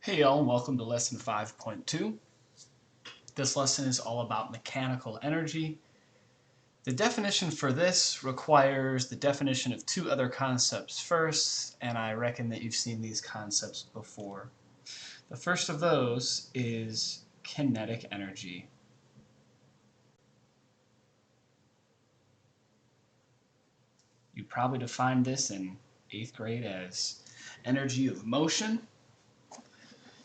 Hey y'all, and welcome to lesson 5.2. This lesson is all about mechanical energy. The definition for this requires the definition of two other concepts first, and I reckon that you've seen these concepts before. The first of those is kinetic energy. You probably defined this in 8th grade as energy of motion.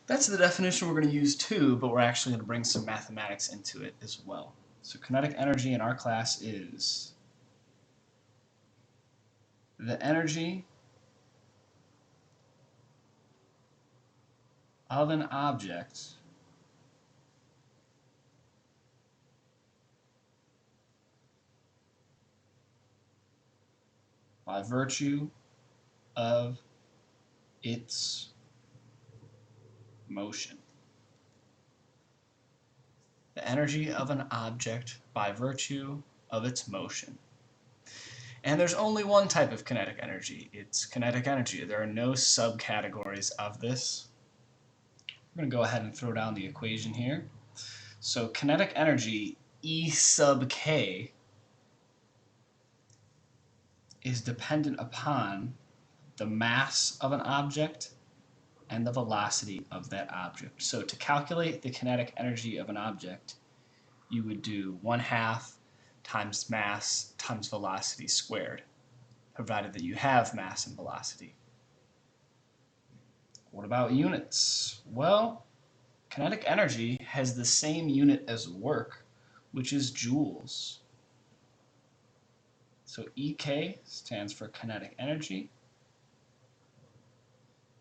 That's the definition we're going to use too, but we're actually going to bring some mathematics into it as well. So kinetic energy in our class is the energy of an object by virtue of its motion. The energy of an object by virtue of its motion. And there's only one type of kinetic energy. It's kinetic energy. There are no subcategories of this. We're going to go ahead and throw down the equation here. So kinetic energy, E sub k, is dependent upon the mass of an object and the velocity of that object. So to calculate the kinetic energy of an object, you would do 1/2 times mass times velocity squared, provided that you have mass and velocity. What about units? Well, kinetic energy has the same unit as work, which is joules. So EK stands for kinetic energy,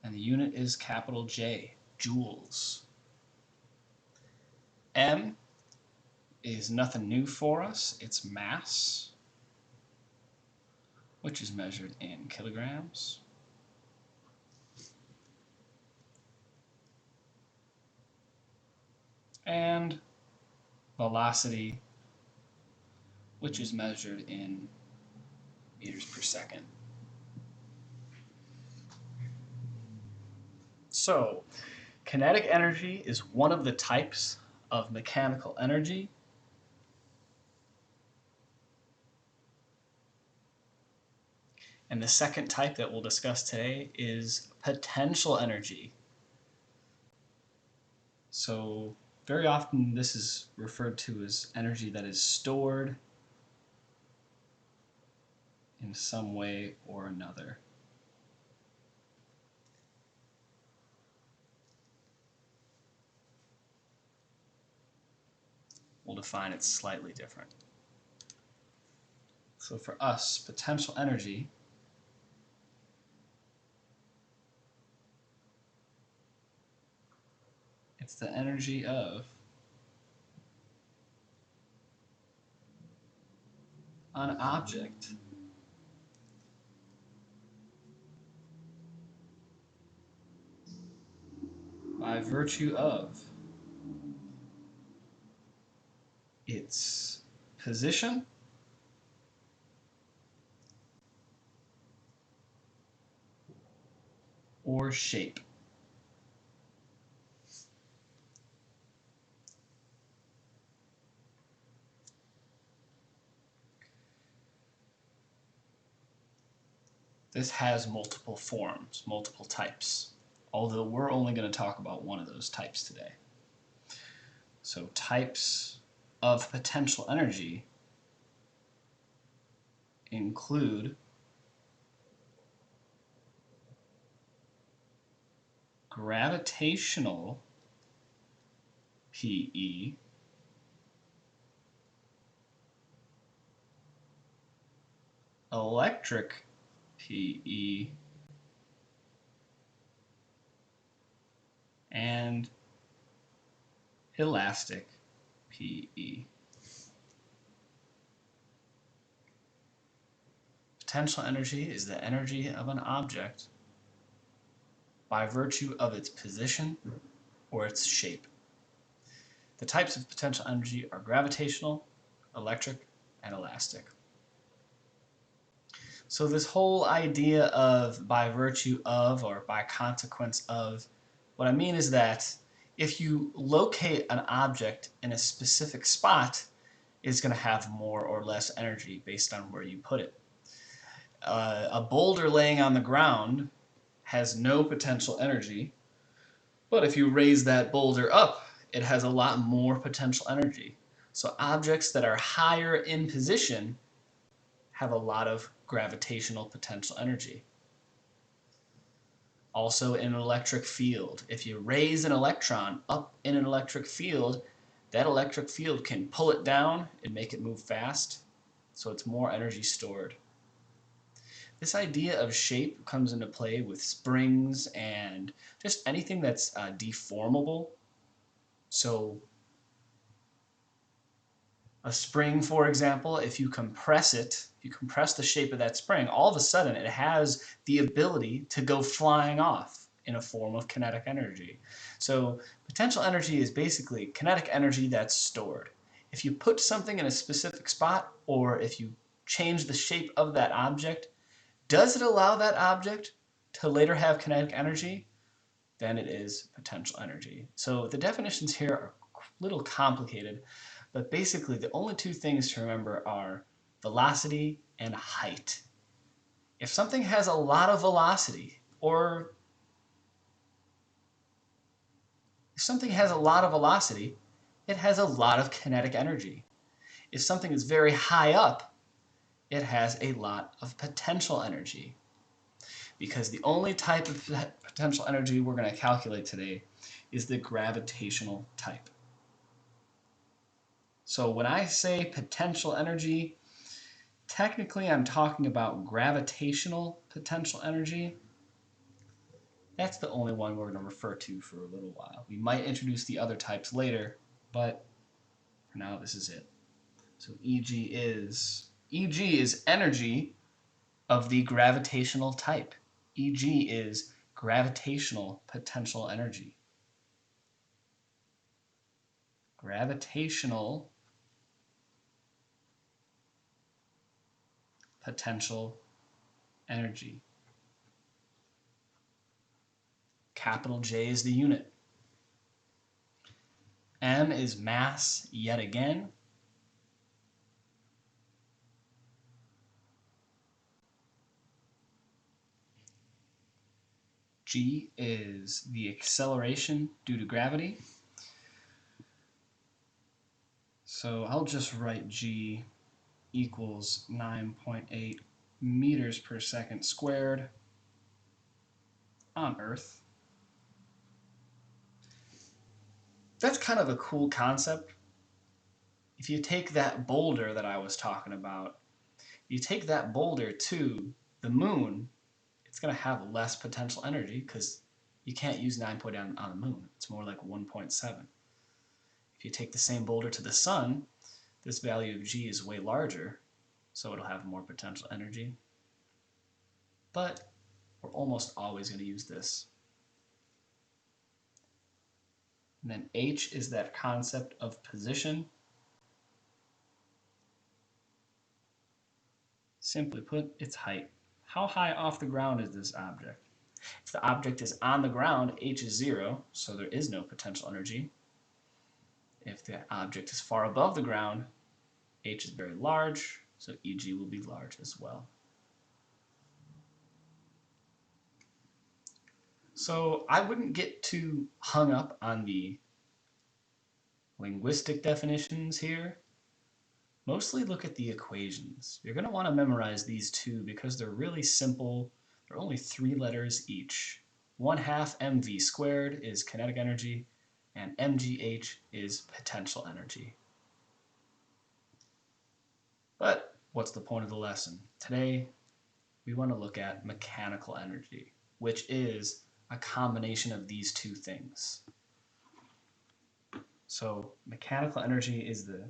and the unit is capital J, joules. M is nothing new for us. It's mass, which is measured in kilograms. And velocity, which is measured in meters per second. So, kinetic energy is one of the types of mechanical energy. And the second type that we'll discuss today is potential energy. So, very often this is referred to as energy that is stored in some way or another. We'll define it slightly different. So for us, potential energy it's the energy of an object by virtue of its position or shape. This has multiple forms, multiple types, although we're only going to talk about one of those types today. So types of potential energy include gravitational PE, electric PE, and elastic PE. Potential energy is the energy of an object by virtue of its position or its shape. The types of potential energy are gravitational, electric, and elastic. So this whole idea of by virtue of or by consequence of What I mean is that if you locate an object in a specific spot, it's going to have more or less energy based on where you put it. A boulder laying on the ground has no potential energy, but if you raise that boulder up, it has a lot more potential energy. So objects that are higher in position have a lot of gravitational potential energy. Also in an electric field, if you raise an electron up in an electric field, that electric field can pull it down and make it move fast, so it's more energy stored. This idea of shape comes into play with springs and just anything that's deformable. So a spring, for example, if you compress it, you compress the shape of that spring, all of a sudden it has the ability to go flying off in a form of kinetic energy. So potential energy is basically kinetic energy that's stored. If you put something in a specific spot, or if you change the shape of that object, does it allow that object to later have kinetic energy? Then it is potential energy. So the definitions here are a little complicated, but basically the only two things to remember are velocity and height. If something has a lot of velocity, or if something has a lot of velocity, it has a lot of kinetic energy. If something is very high up, it has a lot of potential energy. Because the only type of potential energy we're going to calculate today is the gravitational type. So when I say potential energy, technically I'm talking about gravitational potential energy. That's the only one we're going to refer to for a little while. We might introduce the other types later, but for now this is it. So EG is energy of the gravitational type. EG is gravitational potential energy. Gravitational potential energy. Capital J is the unit. M is mass yet again. G is the acceleration due to gravity. So I'll just write G equals 9.8 meters per second squared on Earth. That's kind of a cool concept. If you take that boulder that I was talking about, you take that boulder to the moon, it's going to have less potential energy because you can't use 9.8 on the moon. It's more like 1.7. If you take the same boulder to the sun, this value of G is way larger, so it'll have more potential energy. But we're almost always going to use this. And then H is that concept of position. Simply put, it's height. How high off the ground is this object? If the object is on the ground, H is 0, so there is no potential energy. If the object is far above the ground, H is very large, so EG will be large as well. So I wouldn't get too hung up on the linguistic definitions here. Mostly look at the equations. You're going to want to memorize these two because they're really simple. They're only 3 letters each. 1/2 mv squared is kinetic energy, and mgh is potential energy. But what's the point of the lesson? Today, we want to look at mechanical energy, which is a combination of these two things. So mechanical energy is the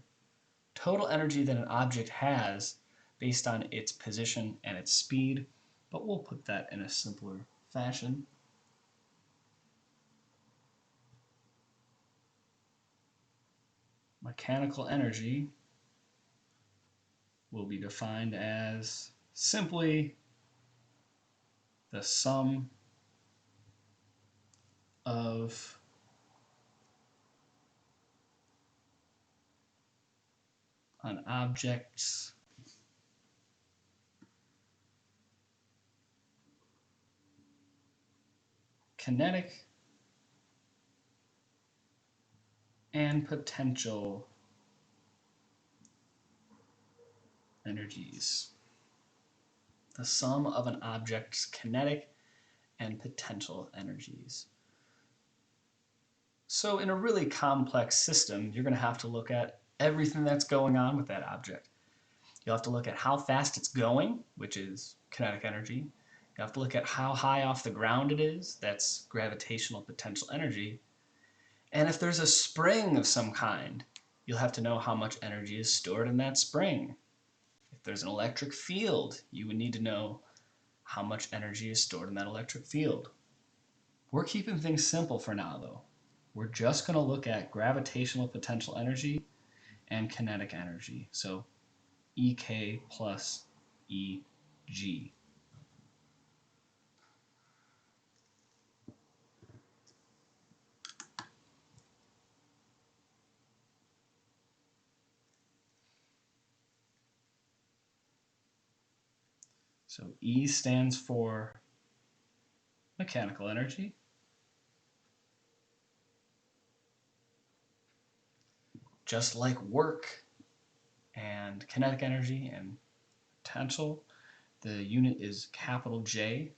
total energy that an object has based on its position and its speed, but we'll put that in a simpler fashion. Mechanical energy will be defined as simply the sum of an object's kinetic and potential energies. The sum of an object's kinetic and potential energies. So in a really complex system, you're going to have to look at everything that's going on with that object. You'll have to look at how fast it's going, which is kinetic energy. You have to look at how high off the ground it is, that's gravitational potential energy. And if there's a spring of some kind, you'll have to know how much energy is stored in that spring. If there's an electric field, you would need to know how much energy is stored in that electric field. We're keeping things simple for now, though. We're just going to look at gravitational potential energy and kinetic energy. So EK plus EG. So E stands for mechanical energy. Just like work and kinetic energy and potential, the unit is capital J.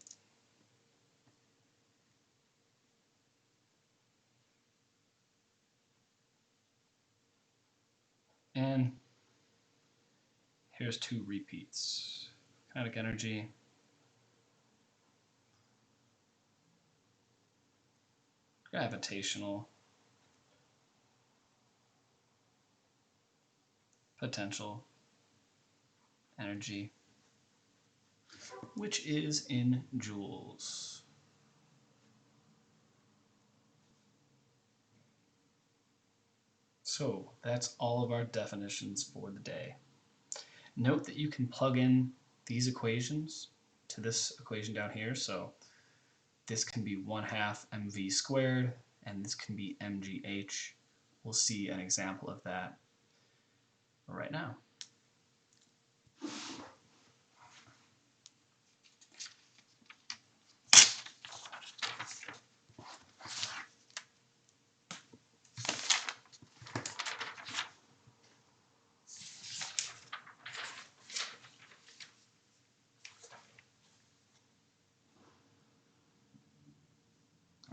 And here's two repeats. Kinetic energy, gravitational potential energy, which is in joules. So that's all of our definitions for the day. Note that you can plug in these equations to this equation down here. So this can be 1/2 mv squared, and this can be mgh. We'll see an example of that right now.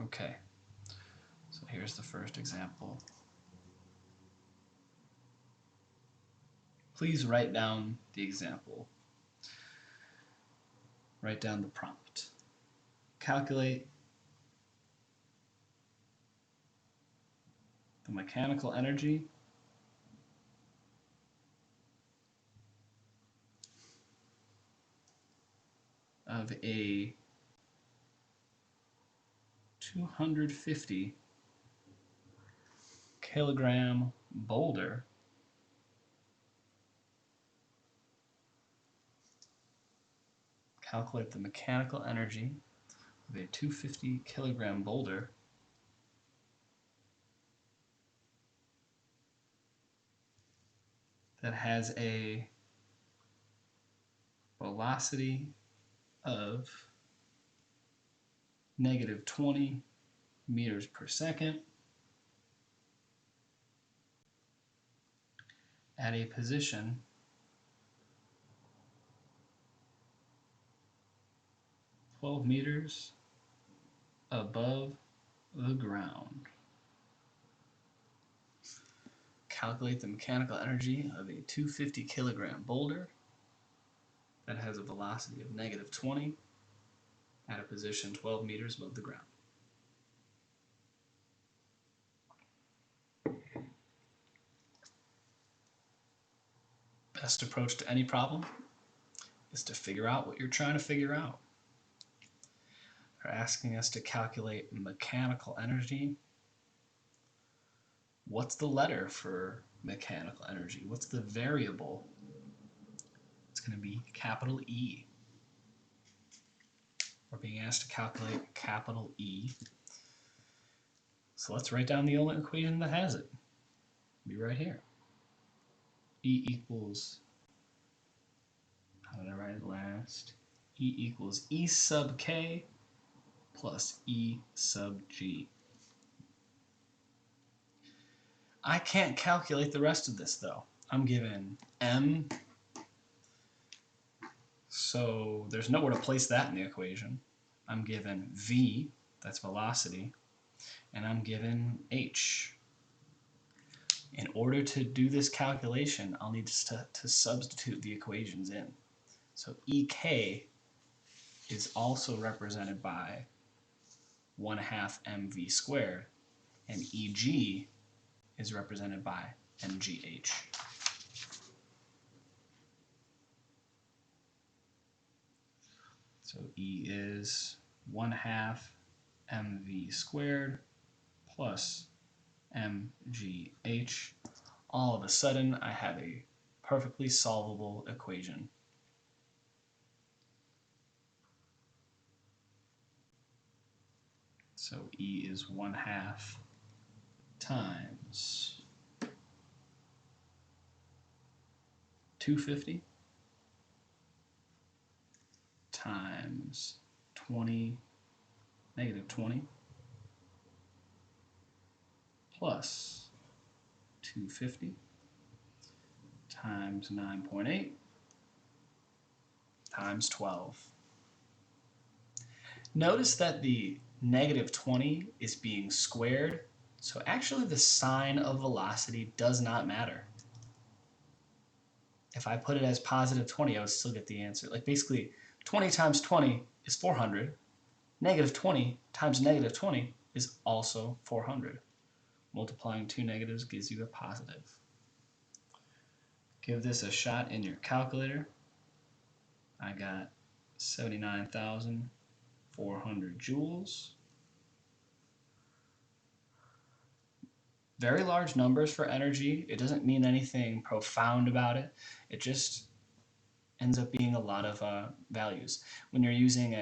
Okay, so here's the first example. Please write down the example. Write down the prompt. Calculate the mechanical energy of a 250 kilogram boulder calculate the mechanical energy of a 250 kilogram boulder that has a velocity of -20 meters per second at a position (12 meters) above the ground. Calculate the mechanical energy of a 250 kilogram boulder that has a velocity of -20 at a position 12 meters above the ground. Best approach to any problem is to figure out what you're trying to figure out. They're asking us to calculate mechanical energy. What's the letter for mechanical energy? What's the variable? It's going to be capital E. We're being asked to calculate capital E. So let's write down the only equation that has it. It'll be right here. E equals, how did I write it last? E equals E sub k plus E sub g. I can't calculate the rest of this though. I'm given m, so there's nowhere to place that in the equation. I'm given v, that's velocity, and I'm given h. In order to do this calculation, I'll need to substitute the equations in. So ek is also represented by 1/2 mv squared, and eg is represented by mgh. So E is 1/2 mv squared plus mgh. All of a sudden, I have a perfectly solvable equation. So E is 1/2 times 250 times 20, negative 20, plus 250 times 9.8 times 12. Notice that the negative 20 is being squared, so actually the sign of velocity does not matter. If I put it as positive 20, I would still get the answer. Like basically, 20 times 20 is 400. Negative 20 times negative 20 is also 400. Multiplying two negatives gives you a positive. Give this a shot in your calculator. I got 79,400 joules. Very large numbers for energy. It doesn't mean anything profound about it. It just ends up being a lot of values. When you're using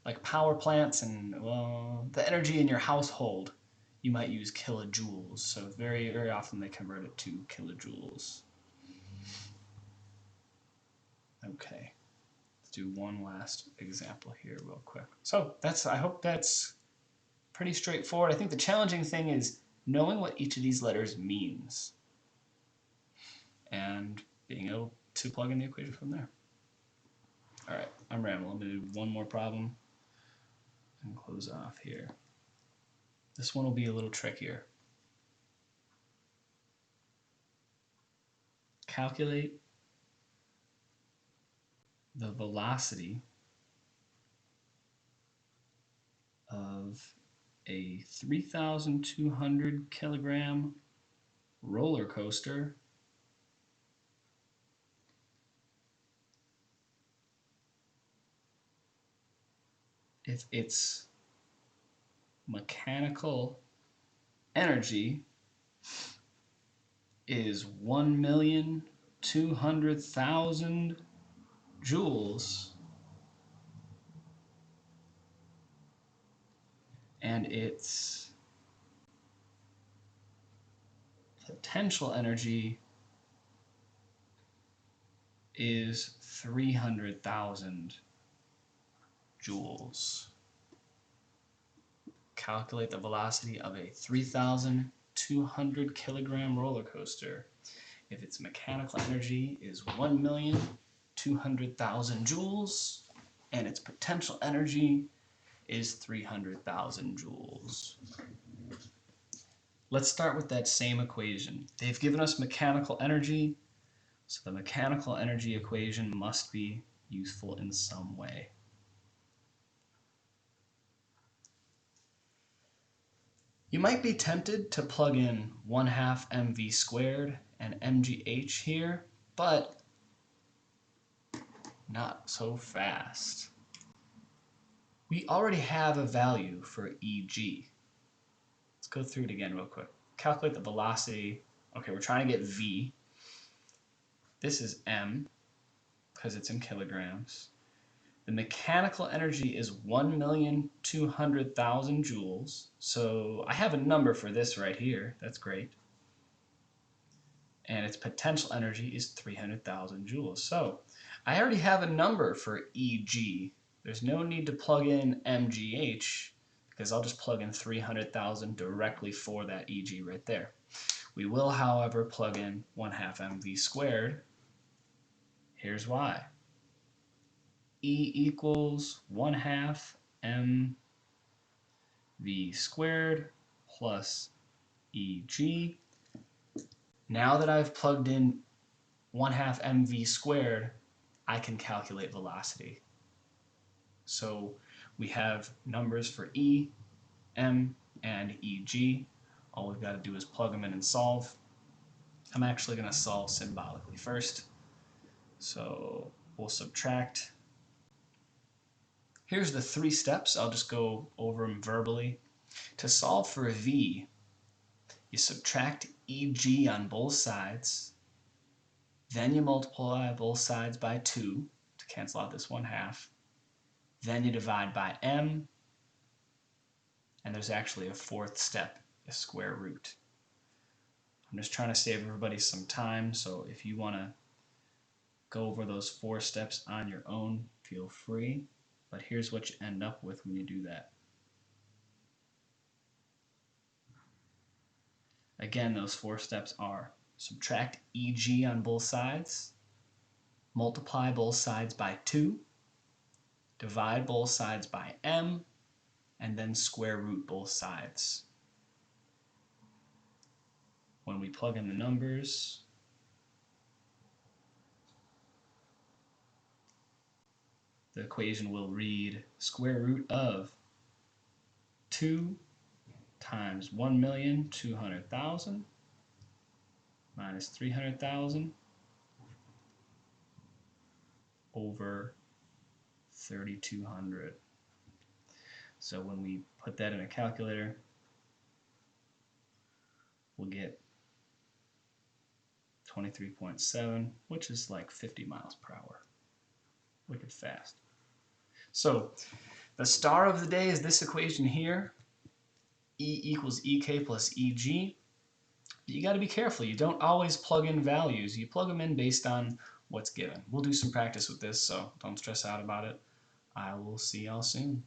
like power plants and, well, the energy in your household, you might use kilojoules. So very, very often they convert it to kilojoules. Okay, let's do one last example here real quick. So I hope that's pretty straightforward. I think the challenging thing is knowing what each of these letters means and being able to plug in the equation from there. All right, I'm rambling. I'm going to do one more problem and close off here. This one will be a little trickier. Calculate the velocity of a 3,200 kilogram roller coaster if its mechanical energy is 1,200,000 joules and its potential energy is 300,000 joules. Calculate the velocity of a 3,200 kilogram roller coaster if its mechanical energy is 1,200,000 joules and its potential energy is 300,000 joules. Let's start with that same equation. They've given us mechanical energy, so the mechanical energy equation must be useful in some way. You might be tempted to plug in 1/2 mv squared and mgh here, but not so fast. We already have a value for Eg. Let's go through it again real quick. Calculate the velocity. Okay, we're trying to get V. This is m, because it's in kilograms. The mechanical energy is 1,200,000 joules. So I have a number for this right here. That's great. And its potential energy is 300,000 joules. So I already have a number for EG. There's no need to plug in MGH because I'll just plug in 300,000 directly for that EG right there. We will, however, plug in 1/2 mv squared. Here's why. E equals 1/2 mv squared plus EG. Now that I've plugged in 1/2 mv squared, I can calculate velocity. So we have numbers for E, M, and EG. All we've got to do is plug them in and solve. I'm actually going to solve symbolically first. So we'll subtract. Here's the 3 steps. I'll just go over them verbally. To solve for V, you subtract EG on both sides. Then you multiply both sides by 2 to cancel out this 1/2. Then you divide by M. And there's actually a 4th step, a square root. I'm just trying to save everybody some time, so if you want to go over those 4 steps on your own, feel free. But here's what you end up with when you do that. Again, those 4 steps are subtract EG on both sides, multiply both sides by 2, divide both sides by M, and then square root both sides. When we plug in the numbers, the equation will read square root of 2 times 1,200,000 minus 300,000 over 3,200. So when we put that in a calculator, we'll get 23.7, which is like 50 miles per hour. Wicked fast. So the star of the day is this equation here. E equals EK plus EG. But you got to be careful. You don't always plug in values. You plug them in based on what's given. We'll do some practice with this, so don't stress out about it. I will see y'all soon.